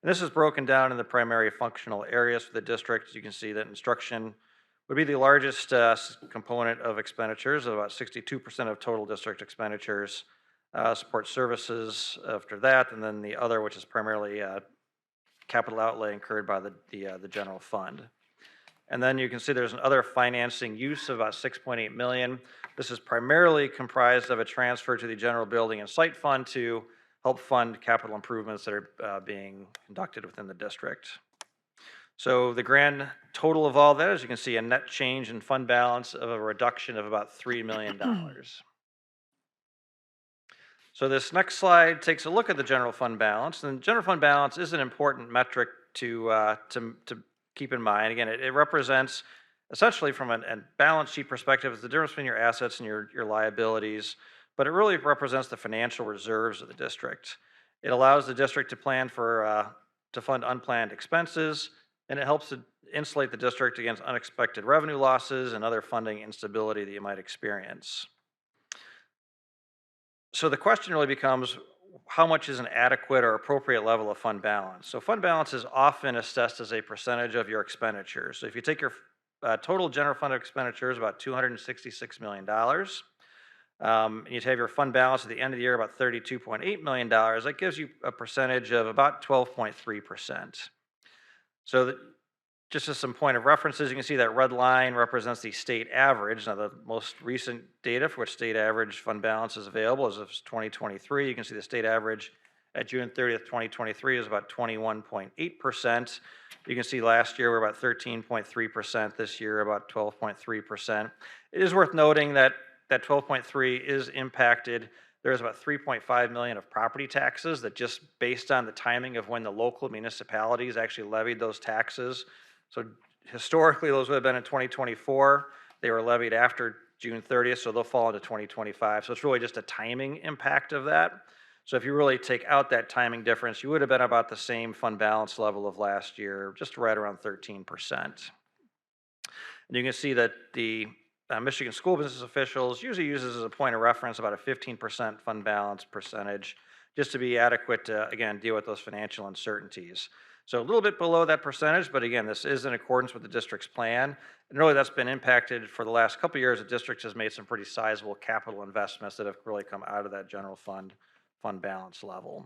And this is broken down in the primary functional areas for the district. You can see that instruction would be the largest component of expenditures, about 62% of total district expenditures. Support services after that, and then the other, which is primarily capital outlay incurred by the general fund. And then you can see there's another financing use of about $6.8 million. This is primarily comprised of a transfer to the general building and site fund to help fund capital improvements that are being conducted within the district. So the grand total of all that, as you can see, a net change in fund balance of a reduction of about $3 million. So this next slide takes a look at the general fund balance, and general fund balance is an important metric to keep in mind. Again, it represents, essentially from a balance sheet perspective, it's the difference between your assets and your liabilities, but it really represents the financial reserves of the district. It allows the district to plan for, to fund unplanned expenses, and it helps to insulate the district against unexpected revenue losses and other funding instability that you might experience. So the question really becomes, how much is an adequate or appropriate level of fund balance? So fund balance is often assessed as a percentage of your expenditures. So if you take your total general fund expenditures, about $266 million, and you have your fund balance at the end of the year about $32.8 million, that gives you a percentage of about 12.3%. So just as some point of references, you can see that red line represents the state average. Now, the most recent data for which state average fund balance is available is of 2023. You can see the state average at June 30th, 2023 is about 21.8%. You can see last year we're about 13.3%. This year about 12.3%. It is worth noting that that 12.3 is impacted. There's about $3.5 million of property taxes that, just based on the timing of when the local municipalities actually levied those taxes. So historically, those would have been in 2024. They were levied after June 30th, so they'll fall into 2025. So it's really just a timing impact of that. So if you really take out that timing difference, you would have been about the same fund balance level of last year, just right around 13%. And you can see that the Michigan School Business Officials usually uses as a point of reference about a 15% fund balance percentage, just to be adequate to, again, deal with those financial uncertainties. So a little bit below that percentage, but again, this is in accordance with the district's plan. And really that's been impacted for the last couple of years. The district has made some pretty sizable capital investments that have really come out of that general fund balance level.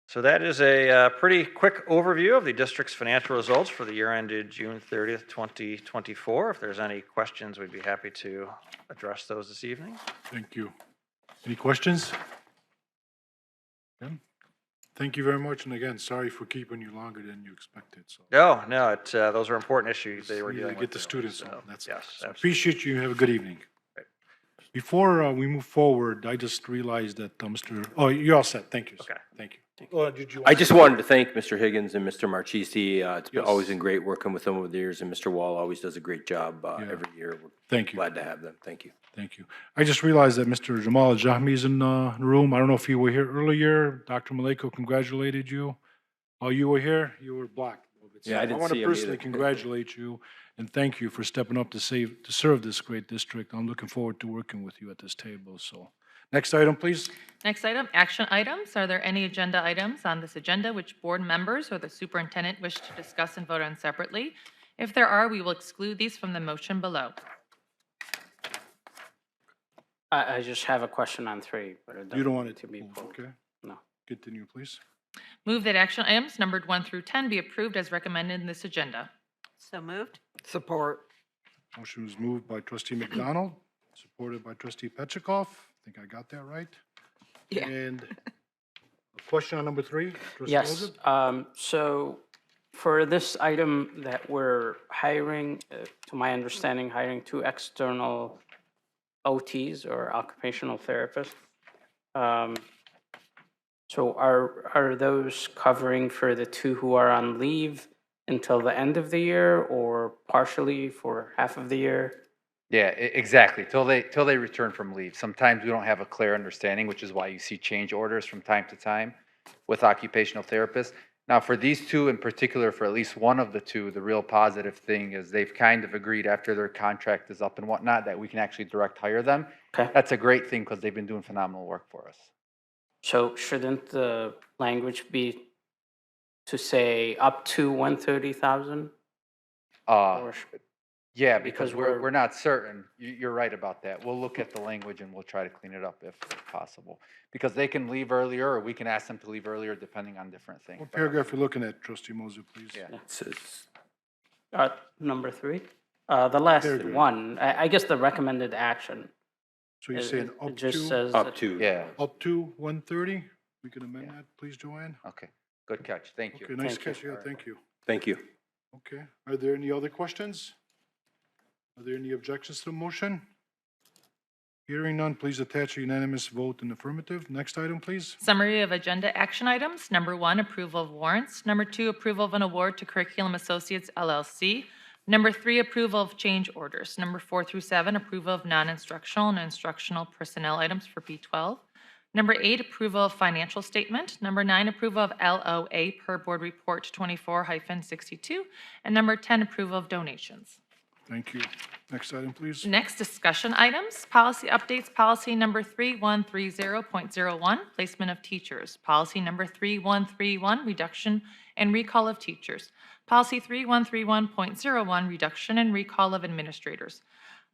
So that is a pretty quick overview of the district's financial results for the year ended June 30th, 2024. If there's any questions, we'd be happy to address those this evening. Thank you. Any questions? Yeah. Thank you very much, and again, sorry for keeping you longer than you expected. So No, those are important issues they were we need dealing to with. get the too, students so, on. That's yes, so absolutely. appreciate you. Have a good evening. Before we move forward, I just realized that Mr. Oh, you're all set. Thank you. Sir. Okay. Thank you. Did you? I just wanted to thank Mr. Higgins and Mr. Marchese. It's been Yes. always been great working with them over the years, and Mr. Wall always does a great job every year. We're Thank you. glad to have them. Thank you. Thank you. I just realized that Mr. Jamal Jahmi is in the room. I don't know if you were here earlier. Dr. Maleko congratulated you. Oh, you were here? You were blocked. Yeah, I didn't want see to him personally either. congratulate you and thank you for stepping up to serve this great district. I'm looking forward to working with you at this table. So, next item, please. Next item, action items. Are there any agenda items on this agenda which board members or the superintendent wish to discuss and vote on separately? If there are, we will exclude these from the motion below. I just have a question on 3, but it You don't doesn't want need it to be pulled. Okay. No. Continue, please. Move that action items numbered 1 through 10 be approved as recommended in this agenda. So moved. Support. Motion was moved by trustee McDonald, supported by trustee Petrikov. I think I got that right. Yeah. And a question on number 3? Trustee Yes, Moses? so for this item that we're hiring, to my understanding, hiring 2 external OTs or occupational therapists. So are those covering for the 2 who are on leave until the end of the year or partially for half of the year? Yeah, exactly. Till they return from leave. Sometimes we don't have a clear understanding, which is why you see change orders from time to time with occupational therapists. Now, for these 2 in particular, for at least one of the 2, the real positive thing is they've kind of agreed after their contract is up and whatnot that we can actually direct hire them. Okay. That's a great thing because they've been doing phenomenal work for us. So shouldn't the language be to say up to 130,000? Or Yeah, because because we're not certain. You're right about that. We'll look at the language and we'll try to clean it up if possible. Because they can leave earlier or we can ask them to leave earlier depending on different things. What paragraph are you looking at, trustee Moses, please? Yeah. It says, number 3? The last Paragraph. one, I guess the recommended action. So you're It- saying it up just to? says up that- to. Yeah, Up to 130? We can amend that, please, Joanne? okay. Good catch. Thank you. Okay, nice Thank you. catch, yeah, thank you. Thank you. Okay, are there any other questions? Are there any objections to the motion? Hearing none, please attach a unanimous vote in affirmative. Next item, please. Summary of agenda action items. Number 1, approval of warrants. Number 2, approval of an award to Curriculum Associates LLC. Number 3, approval of change orders. Number 4 through 7, approval of non-instructional and instructional personnel items for P12. Number 8, approval of financial statement. Number 9, approval of LOA per Board Report 24-62. And number 10, approval of donations. Thank you. Next item, please. Next, discussion items. Policy updates, policy number 3130.01, placement of teachers. Policy number 3131, reduction and recall of teachers. Policy 3131.01, reduction and recall of administrators.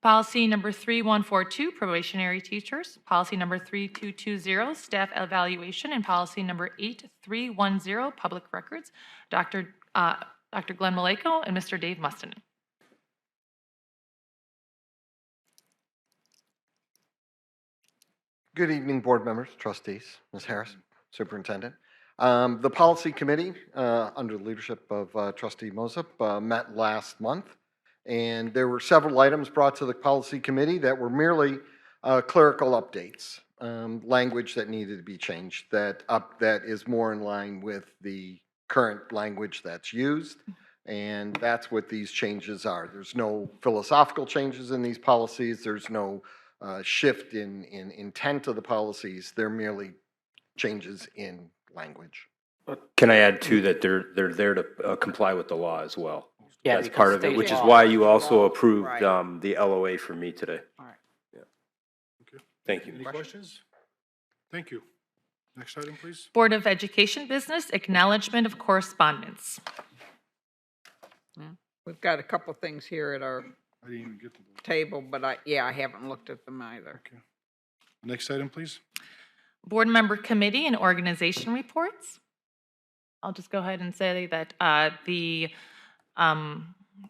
Policy number 3142, probationary teachers. Policy number 3220, staff evaluation. And policy number 8310, public records. Dr. Glenn Maleko and Mr. Dave Mustonen. Good evening, board members, trustees, Ms. Harris, Superintendent. The Policy Committee, under the leadership of Trustee Mosop, met last month, and there were several items brought to the Policy Committee that were merely clerical updates, language that needed to be changed, that is more in line with the current language that's used, and that's what these changes are. There's no philosophical changes in these policies. There's no shift in intent of the policies. They're merely changes in language. Can I add too that they're there to comply with the law as well? Yeah, That's because part of it, state which is law- why you also Right. approved the LOA for me today. All right. Thank you. Any questions? Thank you. Next item, please. Board of Education business, acknowledgment of correspondence. We've got a couple things here at our I didn't even get to the table, but I haven't looked at them either. next item, please. Board member committee and organization reports. I'll just go ahead and say that the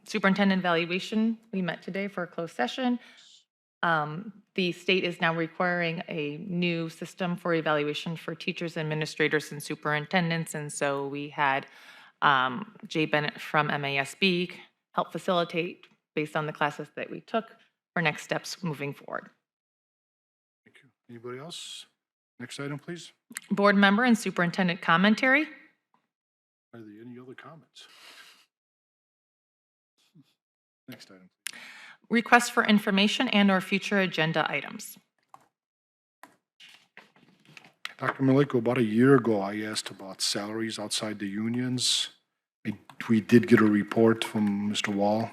superintendent evaluation, we met today for a closed session. The state is now requiring a new system for evaluation for teachers, administrators, and superintendents. And so we had Jay Bennett from MASB help facilitate based on the classes that we took for next steps moving forward. Thank you. Anybody else? Next item, please. Board member and superintendent commentary. Are there any other comments? Next item. Request for information and/or future agenda items. Dr. Maliko, about a year ago, I asked about salaries outside the unions. We did get a report from Mr. Wall.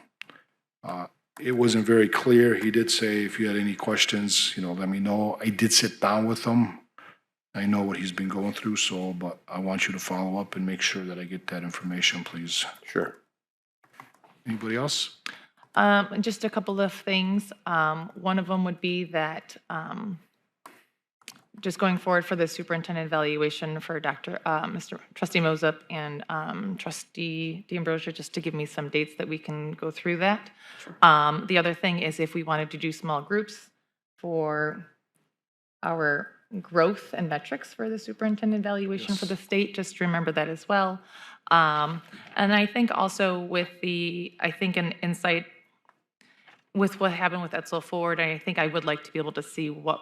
It wasn't very clear. He did say if you had any questions, let me know. I did sit down with him. I know what he's been going through, but I want you to follow up and make sure that I get that information, please. Sure. Anybody else? Just a couple of things. One of them would be that just going forward for the superintendent evaluation for Mr. Trustee Mosop and Trustee D'Ambrosio, just to give me some dates that we can go through that. The other thing is if we wanted to do small groups for our growth and metrics for the superintendent evaluation for the state, just remember that as well. And I think also with an insight with what happened with Etzel Ford, I think I would like to be able to see what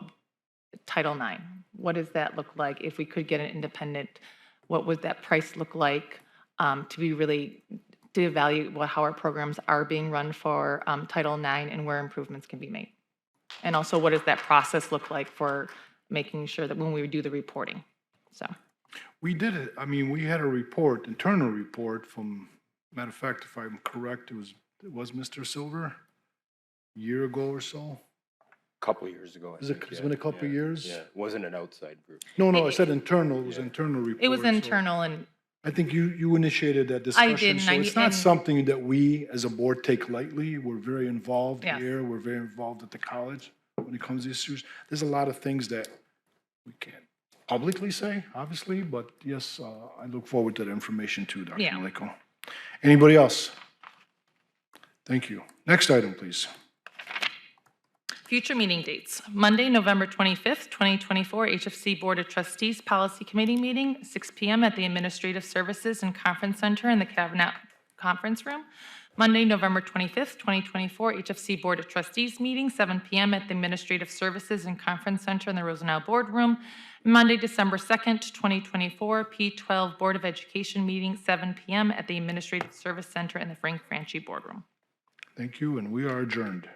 Title IX, what does that look like? If we could get an independent, what would that price look like to evaluate how our programs are being run for Title IX and where improvements can be made? And also, what does that process look like for making sure that when we do the reporting? So We did it. We had a report, internal report from, matter of fact, if I'm correct, it was Mr. Silver, a year ago or so. Couple years ago. It's been a couple of years? Yeah, it wasn't an outside group. No, I said internal. It was internal report. it was so internal, and I think you initiated that discussion. did, So it's not something that we as a board take lightly. We're very involved Yes. here. We're very involved at the college when it comes to issues. There's a lot of things that we can't publicly say, obviously, but yes, I look forward to that information too, Dr. Yeah. Maliko. Anybody else? Thank you. Next item, please. future meeting dates. Monday, November 25th, 2024, HFC Board of Trustees Policy Committee meeting, 6 p.m. at the Administrative Services and Conference Center in the Cabinet Conference Room. Monday, November 25th, 2024, HFC Board of Trustees meeting, 7 p.m. at the Administrative Services and Conference Center in the Rosenau Boardroom. Monday, December 2nd, 2024, P12 Board of Education meeting, 7 p.m. at the Administrative Service Center in the Frank Franchi Boardroom. Thank you, and we are adjourned.